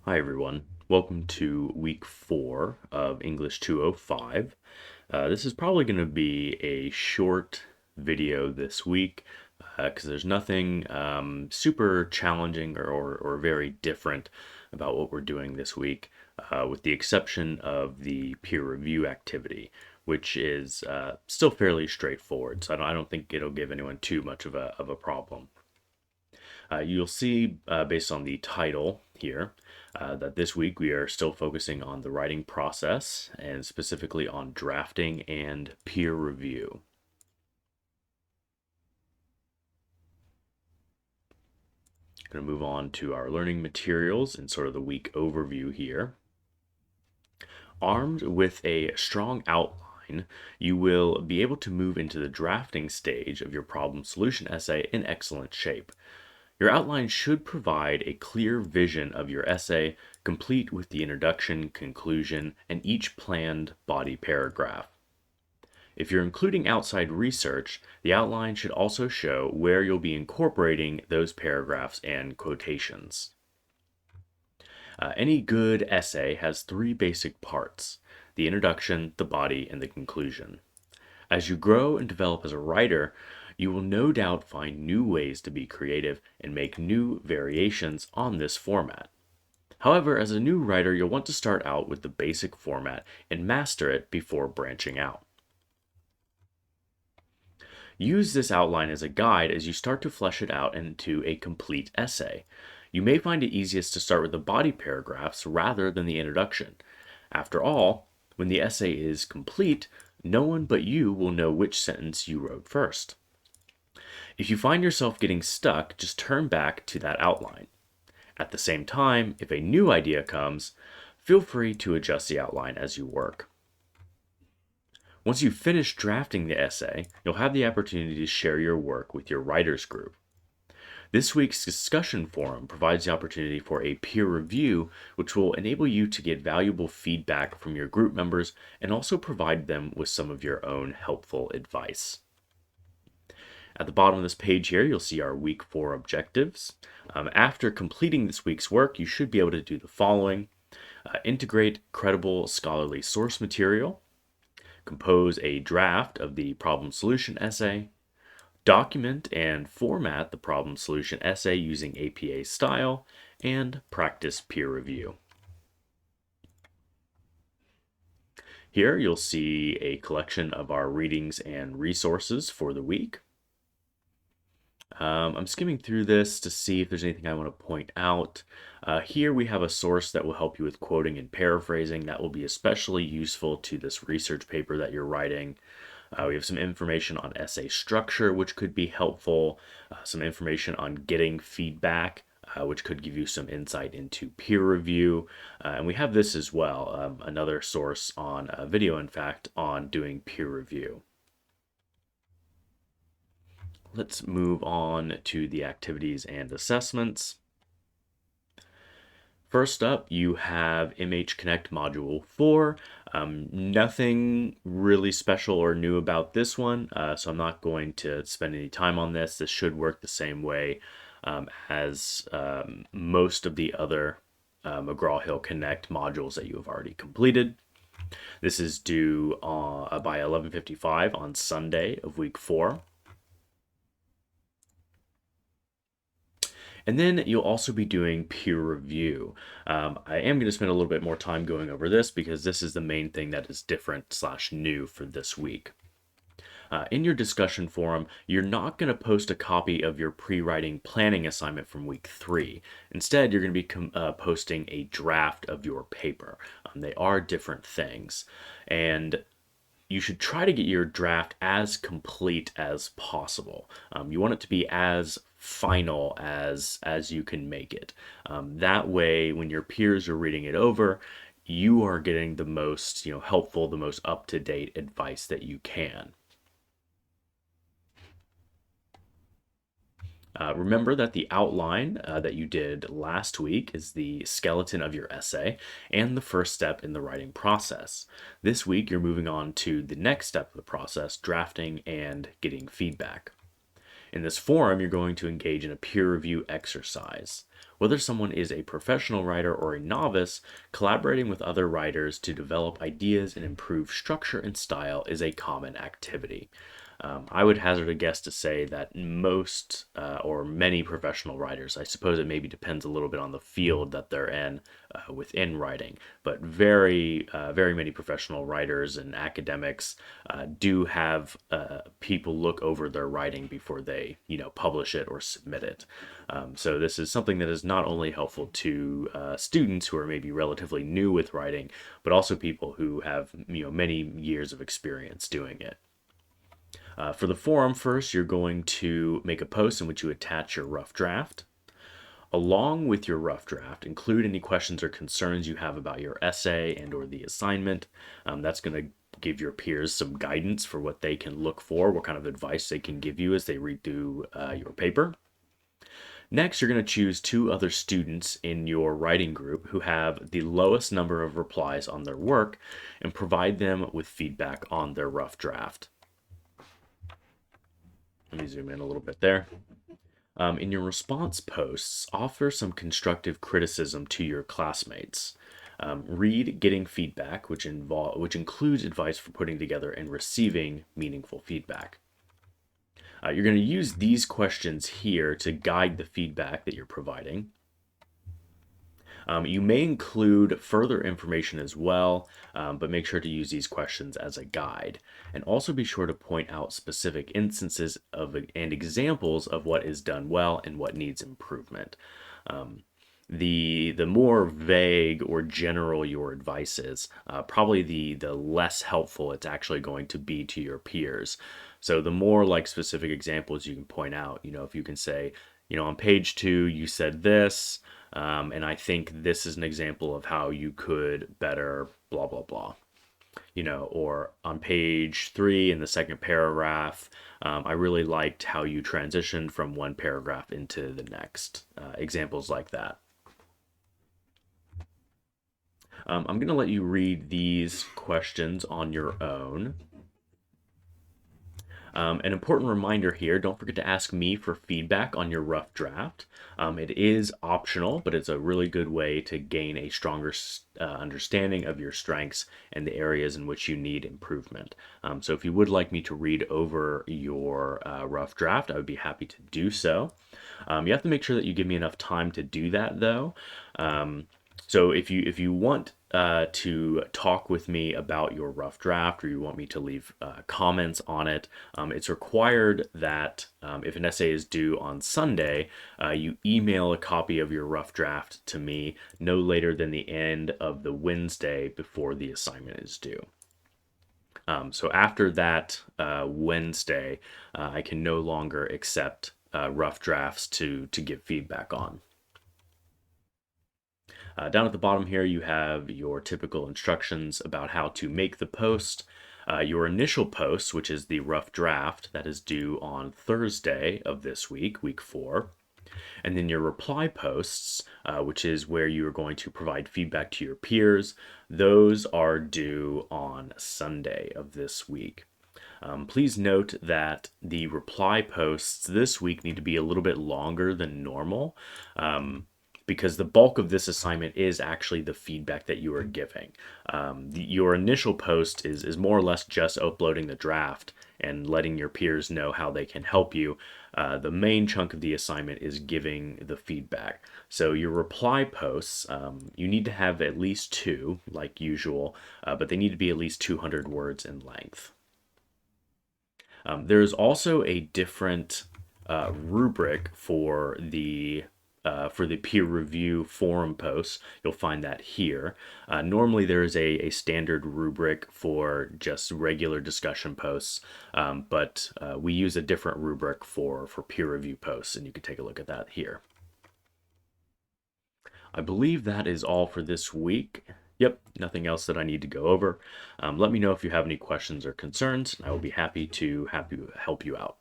Hi, everyone. Welcome to week 4 of English 205. This is probably going to be a short video this week because there's nothing super challenging or very different about what we're doing this week, with the exception of the peer review activity, which is still fairly straightforward. So I don't think it'll give anyone too much of a problem. You'll see, based on the title here, that this week we are still focusing on the writing process and specifically on drafting and peer review. Going to move on to our learning materials and sort of the week overview here. Armed with a strong outline, you will be able to move into the drafting stage of your problem solution essay in excellent shape. Your outline should provide a clear vision of your essay, complete with the introduction, conclusion, and each planned body paragraph. If you're including outside research, the outline should also show where you'll be incorporating those paragraphs and quotations. Any good essay has 3 basic parts: the introduction, the body, and the conclusion. As you grow and develop as a writer, you will no doubt find new ways to be creative and make new variations on this format. However, as a new writer, you'll want to start out with the basic format and master it before branching out. Use this outline as a guide as you start to flesh it out into a complete essay. You may find it easiest to start with the body paragraphs rather than the introduction. After all, when the essay is complete, no one but you will know which sentence you wrote first. If you find yourself getting stuck, just turn back to that outline. At the same time, if a new idea comes, feel free to adjust the outline as you work. Once you finish drafting the essay, you'll have the opportunity to share your work with your writers group. This week's discussion forum provides the opportunity for a peer review, which will enable you to get valuable feedback from your group members and also provide them with some of your own helpful advice. At the bottom of this page here, you'll see our week 4 objectives. After completing this week's work, you should be able to do the following: integrate credible scholarly source material, compose a draft of the problem solution essay, document and format the problem solution essay using APA style, and practice peer review. Here you'll see a collection of our readings and resources for the week. I'm skimming through this to see if there's anything I want to point out. Here we have a source that will help you with quoting and paraphrasing. That will be especially useful to this research paper that you're writing. We have some information on essay structure, which could be helpful, some information on getting feedback, which could give you some insight into peer review. And we have this as well, another source on video, in fact, on doing peer review. Let's move on to the activities and assessments. First up, you have MH Connect Module 4. Nothing really special or new about this one, so I'm not going to spend any time on this. This should work the same way as most of the other McGraw-Hill Connect modules that you have already completed. This is due by 11:55 on Sunday of week 4. And then you'll also be doing peer review. I am going to spend a little bit more time going over this because this is the main thing that is different/new for this week. In your discussion forum, you're not going to post a copy of your pre-writing planning assignment from week 3. Instead, you're going to be posting a draft of your paper. They are different things. And you should try to get your draft as complete as possible. You want it to be as final as you can make it. That way, when your peers are reading it over, you are getting the most helpful, the most up-to-date advice that you can. Remember that the outline that you did last week is the skeleton of your essay and the first step in the writing process. This week, you're moving on to the next step of the process, drafting and getting feedback. In this forum, you're going to engage in a peer review exercise. Whether someone is a professional writer or a novice, collaborating with other writers to develop ideas and improve structure and style is a common activity. I would hazard a guess to say that most or many professional writers, I suppose it maybe depends a little bit on the field that they're in within writing, but very many professional writers and academics do have people look over their writing before they, publish it or submit it. So this is something that is not only helpful to students who are maybe relatively new with writing, but also people who have, many years of experience doing it. For the forum, first, you're going to make a post in which you attach your rough draft. Along with your rough draft, include any questions or concerns you have about your essay and or the assignment. That's going to give your peers some guidance for what they can look for, what kind of advice they can give you as they read through your paper. Next, you're going to choose 2 other students in your writing group who have the lowest number of replies on their work and provide them with feedback on their rough draft. Let me zoom in a little bit there. In your response posts, offer some constructive criticism to your classmates. Read getting feedback, which includes advice for putting together and receiving meaningful feedback. You're going to use these questions here to guide the feedback that you're providing. You may include further information as well, but make sure to use these questions as a guide. And also be sure to point out specific instances and examples of what is done well and what needs improvement. The more vague or general your advice is, probably the less helpful it's actually going to be to your peers. So the more like specific examples you can point out, if you can say, on page 2 you said this, and I think this is an example of how you could better blah blah blah. Or on page 3 in the second paragraph, I really liked how you transitioned from one paragraph into the next. Examples like that. I'm going to let you read these questions on your own. An important reminder here, don't forget to ask me for feedback on your rough draft. It is optional, but it's a really good way to gain a stronger understanding of your strengths and the areas in which you need improvement. So if you would like me to read over your rough draft, I would be happy to do so. You have to make sure that you give me enough time to do that, though. So if you want to talk with me about your rough draft, or you want me to leave comments on it, it's required that if an essay is due on Sunday, you email a copy of your rough draft to me no later than the end of the Wednesday before the assignment is due. So after that Wednesday, I can no longer accept rough drafts to give feedback on. Down at the bottom here, you have your typical instructions about how to make the post. Your initial post, which is the rough draft, that is due on Thursday of this week, week 4. And then your reply posts, which is where you are going to provide feedback to your peers. Those are due on Sunday of this week. Please note that the reply posts this week need to be a little bit longer than normal. Because the bulk of this assignment is actually the feedback that you are giving. Your initial post is more or less just uploading the draft and letting your peers know how they can help you. The main chunk of the assignment is giving the feedback. So your reply posts, you need to have at least 2, like usual, but they need to be at least 200 words in length. There's also a different rubric for the peer review forum posts. You'll find that here. Normally there is a standard rubric for just regular discussion posts, but we use a different rubric for peer review posts, and you can take a look at that here. I believe that is all for this week. Yep, nothing else that I need to go over. Let me know if you have any questions or concerns. I will be happy to help you out.